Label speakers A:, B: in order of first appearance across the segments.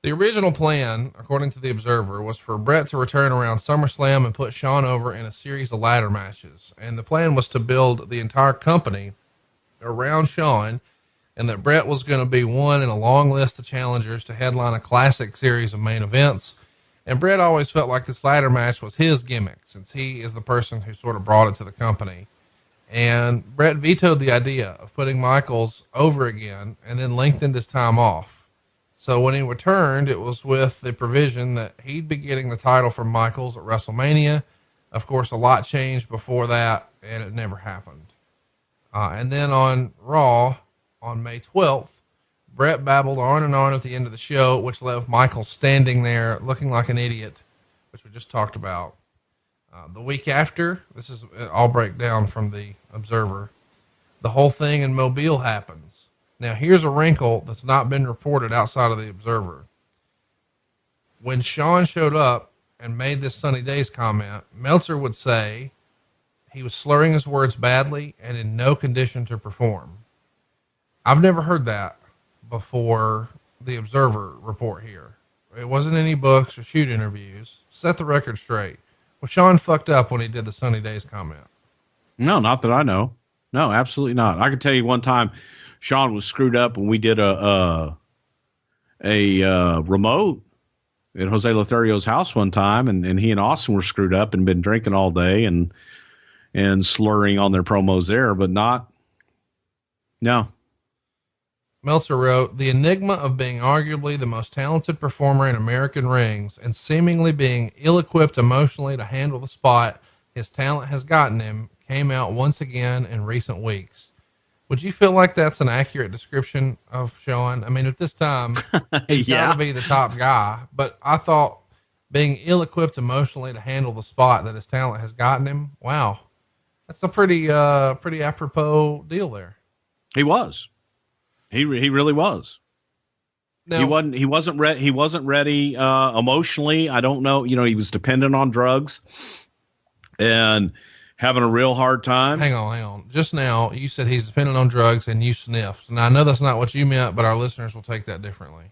A: The original plan, according to the Observer, was for Bret to return around SummerSlam and put Shawn over in a series of ladder matches. And the plan was to build the entire company around Shawn, and that Bret was going to be one in a long list of challengers to headline a classic series of main events. And Bret always felt like this ladder match was his gimmick, since he is the person who sort of brought it to the company. And Bret vetoed the idea of putting Michaels over again and then lengthened his time off. So when he returned, it was with the provision that he'd be getting the title from Michaels at WrestleMania. Of course, a lot changed before that, and it never happened. And then on Raw, on May 12th, Bret babbled on and on at the end of the show, which left Michaels standing there looking like an idiot, which we just talked about. The week after, this is all breakdown from the Observer, the whole thing in Mobile happens. Now, here's a wrinkle that's not been reported outside of the Observer. When Shawn showed up and made this Sunny Days comment, Meltzer would say he was slurring his words badly and in no condition to perform. I've never heard that before the Observer report here. It wasn't any books or shoot interviews. Set the record straight. Well, Shawn fucked up when he did the Sunny Days comment.
B: No, not that I know. No, absolutely not. I can tell you one time Shawn was screwed up when we did a remote at Jose Lothario's house one time, and he and Austin were screwed up and been drinking all day and slurring on their promos there, but no.
A: Meltzer wrote, the enigma of being arguably the most talented performer in American rings and seemingly being ill-equipped emotionally to handle the spot his talent has gotten him came out once again in recent weeks. Would you feel like that's an accurate description of Shawn? I mean, at this time, he's got to be the top guy, but I thought being ill-equipped emotionally to handle the spot that his talent has gotten him. Wow. That's a pretty apropos deal there.
B: He was. He really was.
A: Now,
B: he wasn't ready emotionally. I don't know. He was dependent on drugs and having a real hard time.
A: Hang on. Just now you said he's dependent on drugs and you sniffed. Now I know that's not what you meant, but our listeners will take that differently.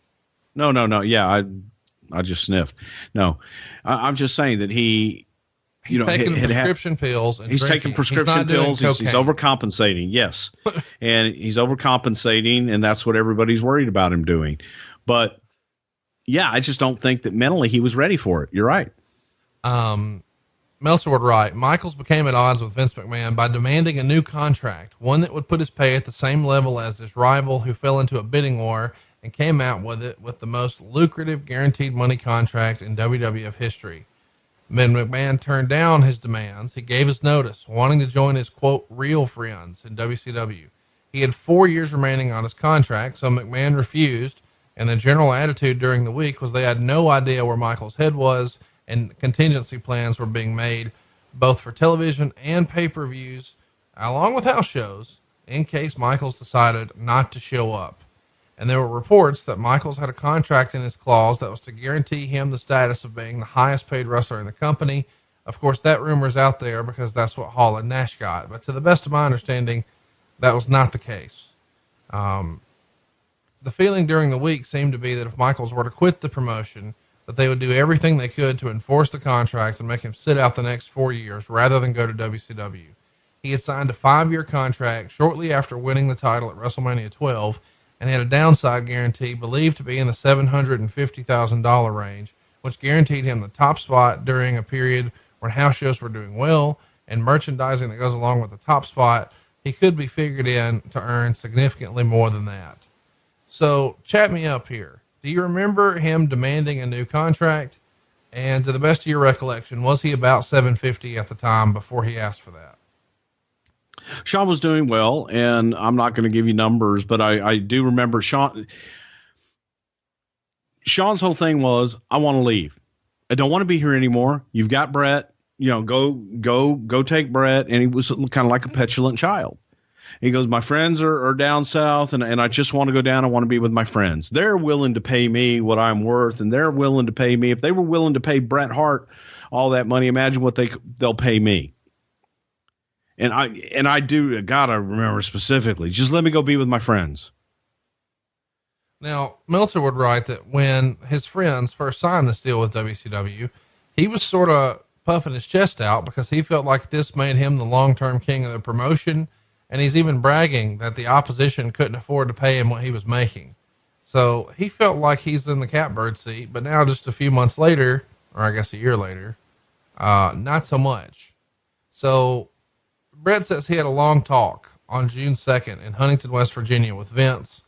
B: No. Yeah. I just sniffed. No, I'm just saying that he's
A: taking prescription pills and
B: he's
A: drinking.
B: Taking prescription pills. He's overcompensating. Yes. And he's overcompensating, and that's what everybody's worried about him doing. But yeah, I just don't think that mentally he was ready for it. You're right.
A: Meltzer would write, Michaels became at odds with Vince McMahon by demanding a new contract, one that would put his pay at the same level as his rival, who fell into a bidding war and came out with it with the most lucrative guaranteed money contract in WWF history. When McMahon turned down his demands, he gave his notice, wanting to join his, quote, real friends in WCW. He had 4 years remaining on his contract, so McMahon refused, and the general attitude during the week was they had no idea where Michaels' head was, and contingency plans were being made both for television and pay-per-views, along with house shows, in case Michaels decided not to show up. And there were reports that Michaels had a contract in his clause that was to guarantee him the status of being the highest paid wrestler in the company. Of course, that rumor is out there because that's what Hall and Nash got. But to the best of my understanding, that was not the case. The feeling during the week seemed to be that if Michaels were to quit the promotion, that they would do everything they could to enforce the contract and make him sit out the next 4 years rather than go to WCW. He had signed a 5-year contract shortly after winning the title at WrestleMania 12 and had a downside guarantee believed to be in the $750,000 range, which guaranteed him the top spot during a period when house shows were doing well and merchandising that goes along with the top spot. He could be figured in to earn significantly more than that. So chat me up here. Do you remember him demanding a new contract? And to the best of your recollection, was he about $750 at the time before he asked for that?
B: Shawn was doing well, and I'm not going to give you numbers, but I do remember Shawn's whole thing was, I want to leave. I don't want to be here anymore. You've got Bret, go take Bret. And he was kind of like a petulant child. He goes, my friends are down south and I just want to go down. I want to be with my friends. They're willing to pay me what I'm worth. And they're willing to pay me. If they were willing to pay Bret Hart all that money, imagine what they'll pay me. And I do, God, I remember specifically, just let me go be with my friends.
A: Now, Meltzer would write that when his friends first signed this deal with WCW, he was sort of puffing his chest out because he felt like this made him the long-term king of the promotion. And he's even bragging that the opposition couldn't afford to pay him what he was making. So he felt like he's in the catbird seat, but now just a few months later, or I guess a year later, not so much. So Brett says he had a long talk on June 2nd in Huntington, West Virginia with Vince.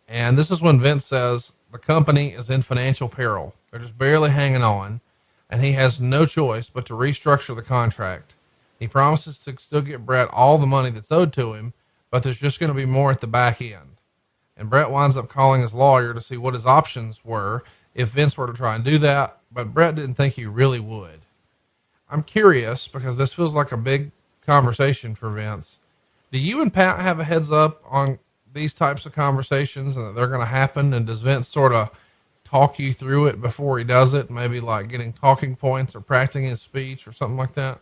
A: And this is when Vince says the company is in financial peril. They're just barely hanging on, and he has no choice but to restructure the contract. He promises to still get Brett all the money that's owed to him, but there's just going to be more at the back end. And Brett winds up calling his lawyer to see what his options were if Vince were to try and do that, but Brett didn't think he really would. I'm curious because this feels like a big conversation for Vince. Do you and Pat have a heads up on these types of conversations and that they're going to happen? And does Vince sort of talk you through it before he does it? Maybe like getting talking points or practicing his speech or something like that?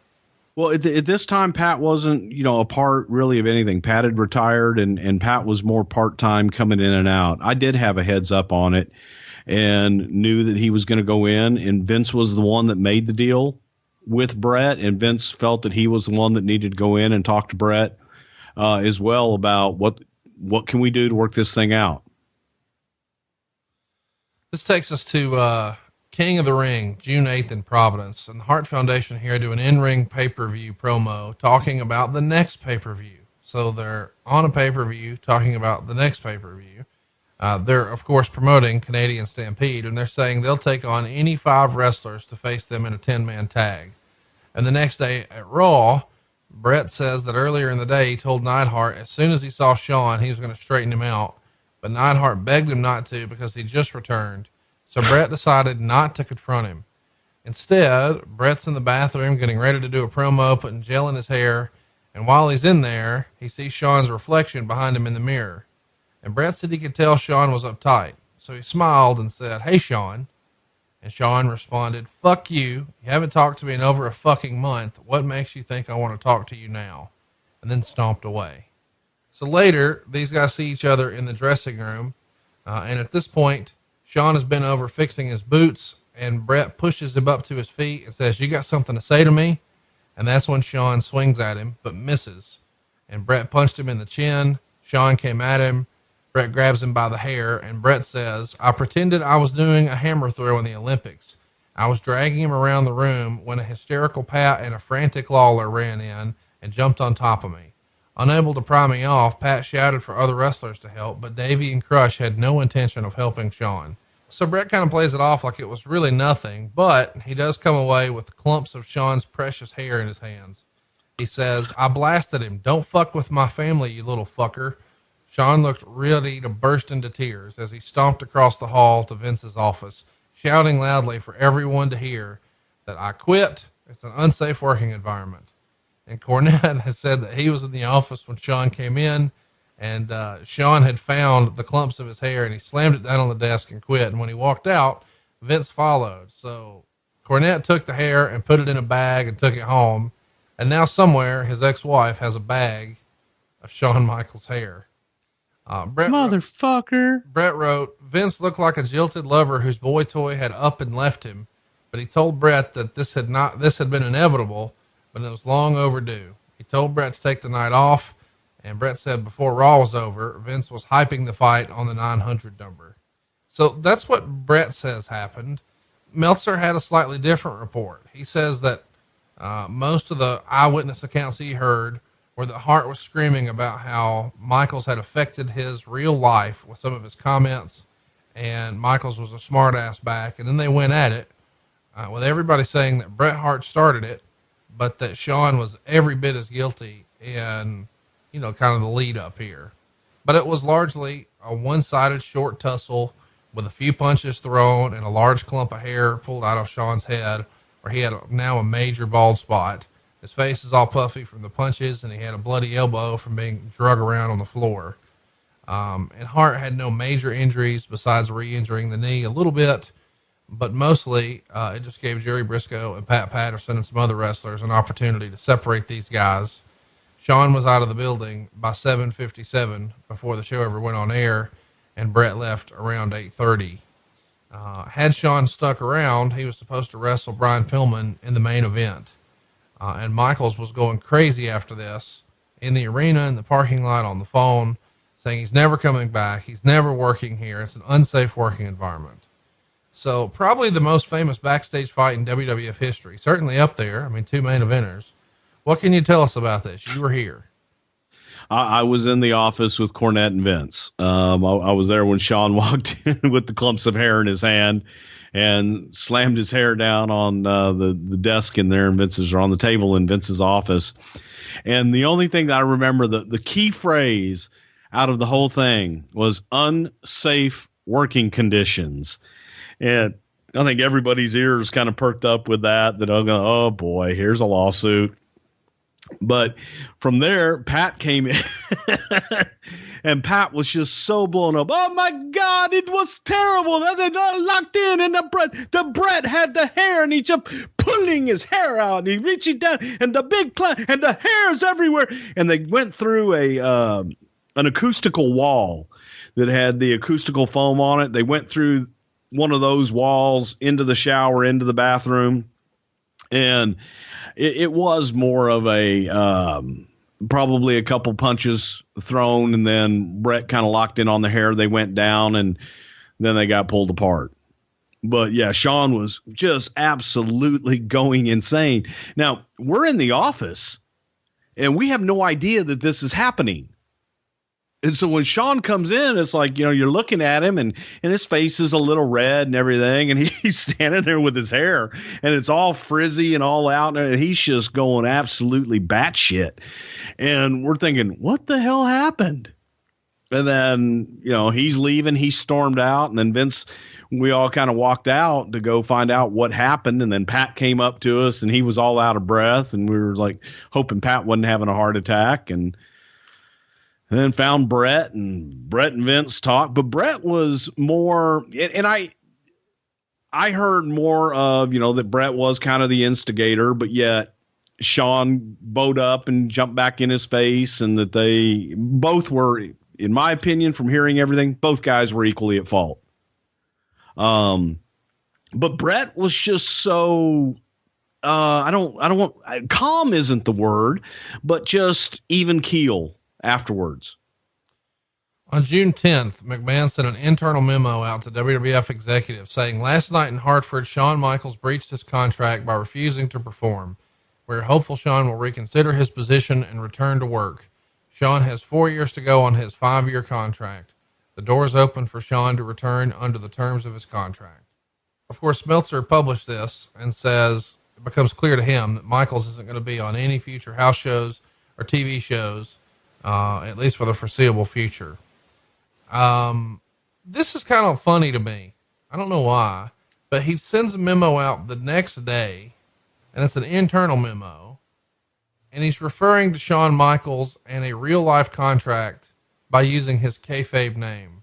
B: Well, at this time, Pat wasn't, a part really of anything. Pat had retired and Pat was more part-time coming in and out. I did have a heads up on it and knew that he was going to go in, and Vince was the one that made the deal with Brett. And Vince felt that he was the one that needed to go in and talk to Brett as well about what can we do to work this thing out.
A: This takes us to, King of the Ring, June 8th in Providence, and the Hart Foundation here do an in-ring pay-per-view promo talking about the next pay-per-view. So they're on a pay-per-view talking about the next pay-per-view. They're of course promoting Canadian Stampede, and they're saying they'll take on any 5 wrestlers to face them in a 10-man tag. And the next day at Raw, Brett says that earlier in the day, he told Neidhart as soon as he saw Shawn, he was going to straighten him out, but Neidhart begged him not to because he just returned. So Brett decided not to confront him. Instead, Brett's in the bathroom getting ready to do a promo, putting gel in his hair. And while he's in there, he sees Shawn's reflection behind him in the mirror. And Brett said he could tell Shawn was uptight. So he smiled and said, "Hey, Shawn." And Shawn responded, "Fuck you. You haven't talked to me in over a fucking month. What makes you think I want to talk to you now?" And then stomped away. So later, these guys see each other in the dressing room. And at this point, Shawn has been over fixing his boots, and Brett pushes him up to his feet and says, "You got something to say to me?" And that's when Shawn swings at him, but misses. And Brett punched him in the chin. Shawn came at him. Brett grabs him by the hair, and Brett says, "I pretended I was doing a hammer throw in the Olympics. I was dragging him around the room when a hysterical Pat and a frantic Lawler ran in and jumped on top of me. Unable to pry me off, Pat shouted for other wrestlers to help, but Davey and Crush had no intention of helping Shawn." So Brett kind of plays it off like it was really nothing, but he does come away with clumps of Shawn's precious hair in his hands. He says, "I blasted him. Don't fuck with my family, you little fucker." Shawn looked ready to burst into tears as he stomped across the hall to Vince's office, shouting loudly for everyone to hear that "I quit. It's an unsafe working environment." And Cornette has said that he was in the office when Shawn came in, and Shawn had found the clumps of his hair and he slammed it down on the desk and quit. And when he walked out, Vince followed. So Cornette took the hair and put it in a bag and took it home. And now somewhere his ex-wife has a bag of Shawn Michaels hair. Brett wrote, "Vince looked like a jilted lover whose boy toy had up and left him, but he told Brett that this had been inevitable, but it was long overdue. He told Brett to take the night off, and Brett said before Raw was over, Vince was hyping the fight on the 900 number." So that's what Brett says happened. Meltzer had a slightly different report. He says that most of the eyewitness accounts he heard were that Hart was screaming about how Michaels had affected his real life with some of his comments, and Michaels was a smart ass back. And then they went at it with everybody saying that Bret Hart started it, but that Shawn was every bit as guilty in, kind of the lead up here. But it was largely a one-sided short tussle with a few punches thrown and a large clump of hair pulled out of Shawn's head, where he had now a major bald spot. His face is all puffy from the punches, and he had a bloody elbow from being drug around on the floor. And Hart had no major injuries besides re-injuring the knee a little bit, but mostly it just gave Jerry Briscoe and Pat Patterson and some other wrestlers an opportunity to separate these guys. Shawn was out of the building by 7:57 before the show ever went on air. and Brett left around 8:30. Had Shawn stuck around, he was supposed to wrestle Brian Pillman in the main event. And Michaels was going crazy after this in the arena, in the parking lot, on the phone, saying he's never coming back. He's never working here. It's an unsafe working environment. So probably the most famous backstage fight in WWF history, certainly up there. I mean, 2 main eventers. What can you tell us about this? You were here.
B: I was in the office with Cornette and Vince. I was there when Shawn walked in with the clumps of hair in his hand and slammed his hair down on the desk in there, and Vince's, or on the table in Vince's office. And the only thing that I remember, the key phrase out of the whole thing was unsafe working conditions. And I think everybody's ears kind of perked up with that I'm going, oh boy, here's a lawsuit. But from there, Pat came in and Pat was just so blown up. Oh my God, it was terrible. They locked in, and the Brett had the hair, and he just pulling his hair out, and he reached down, and the big and the hair's everywhere. And they went through an acoustical wall that had the acoustical foam on it. They went through one of those walls into the shower, into the bathroom, and it was more of a probably a couple punches thrown, and then Brett kind of locked in on the hair. They went down, and then they got pulled apart. But yeah, Shawn was just absolutely going insane. Now, we're in the office, and we have no idea that this is happening. And so when Shawn comes in, it's like, you're looking at him, and his face is a little red and everything. And he's standing there with his hair, and it's all frizzy and all out. And he's just going absolutely batshit. And we're thinking, what the hell happened? And then, he's leaving, he stormed out. And then Vince, we all kind of walked out to go find out what happened. And then Pat came up to us, and he was all out of breath. And we were like hoping Pat wasn't having a heart attack. And then found Brett and Vince talked, but Brett was more, and I heard more of, that Brett was kind of the instigator, but yet Shawn bowed up and jumped back in his face, and that they both were, in my opinion, from hearing everything, both guys were equally at fault. But Brett was just so, calm isn't the word, but just even keel afterwards.
A: On June 10th, McMahon sent an internal memo out to WWF executives saying, last night in Hartford, Shawn Michaels breached his contract by refusing to perform. We're hopeful Shawn will reconsider his position and return to work. Shawn has 4 years to go on his 5-year contract. The door is open for Shawn to return under the terms of his contract. Of course, Meltzer published this and says it becomes clear to him that Michaels isn't going to be on any future house shows or TV shows, at least for the foreseeable future. This is kind of funny to me. I don't know why, but he sends a memo out the next day, and it's an internal memo, and he's referring to Shawn Michaels and a real life contract by using his kayfabe name.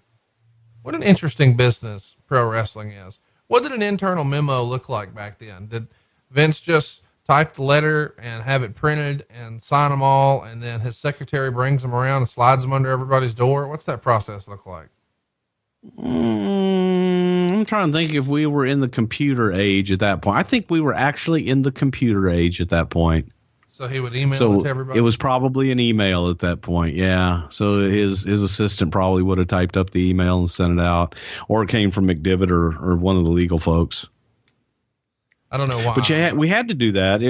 A: What an interesting business pro wrestling is. What did an internal memo look like back then? Did Vince just type the letter and have it printed and sign them all, and then his secretary brings them around and slides them under everybody's door? What's that process look like?
B: I'm trying to think if we were in the computer age at that point. I think we were actually in the computer age at that point.
A: So he would email it to everybody?
B: It was probably an email at that point. Yeah. So his assistant probably would have typed up the email and sent it out, or it came from McDivitt or one of the legal folks.
A: I don't know why.
B: But we had to do that.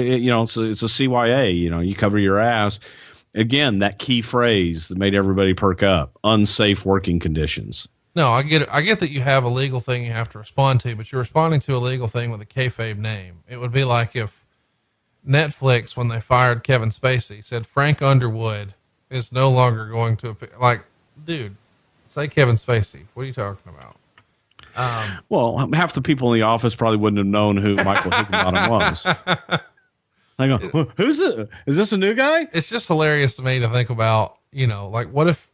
B: So it's a CYA, you cover your ass. Again, that key phrase that made everybody perk up: unsafe working conditions.
A: No, I get it. I get that you have a legal thing you have to respond to, but you're responding to a legal thing with a kayfabe name. It would be like if Netflix, when they fired Kevin Spacey, said Frank Underwood is no longer going to like, dude, say Kevin Spacey. What are you talking about?
B: Well, half the people in the office probably wouldn't have known who Michael Higginbottom was. I go, who's it? Is this a new guy?
A: It's just hilarious to me to think about, like what if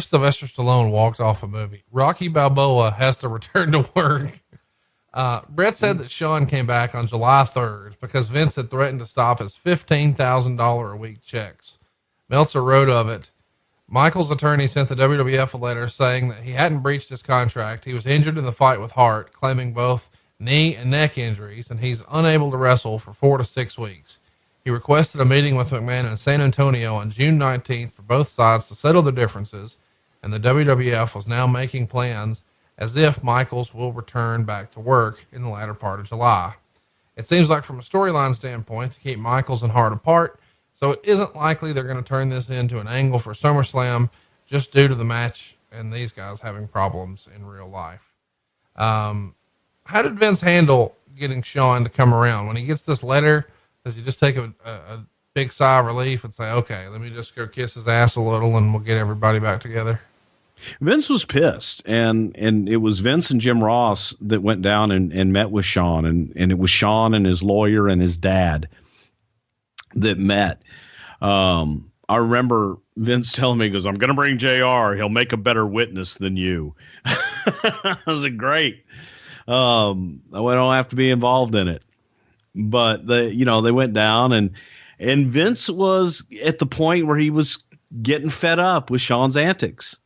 A: Sylvester Stallone walked off a movie? Rocky Balboa has to return to work. Brett said that Shawn came back on July 3rd because Vince had threatened to stop his $15,000 a week checks. Meltzer wrote of it. Michaels' attorney sent the WWF a letter saying that he hadn't breached his contract. He was injured in the fight with Hart, claiming both knee and neck injuries, and he's unable to wrestle for 4 to 6 weeks. He requested a meeting with McMahon in San Antonio on June 19th for both sides to settle their differences, and the WWF was now making plans as if Michaels will return back to work in the latter part of July. It seems like from a storyline standpoint to keep Michaels and Hart apart, so it isn't likely they're going to turn this into an angle for SummerSlam just due to the match and these guys having problems in real life. How did Vince handle getting Shawn to come around? When he gets this letter, does he just take a big sigh of relief and say, okay, let me just go kiss his ass a little and we'll get everybody back together?
B: Vince was pissed, and it was Vince and Jim Ross that went down and met with Shawn, and it was Shawn and his lawyer and his dad that met. I remember Vince telling me, he goes, I'm going to bring JR. He'll make a better witness than you. I was like, great. I don't have to be involved in it. But they went down and Vince was at the point where he was getting fed up with Shawn's antics.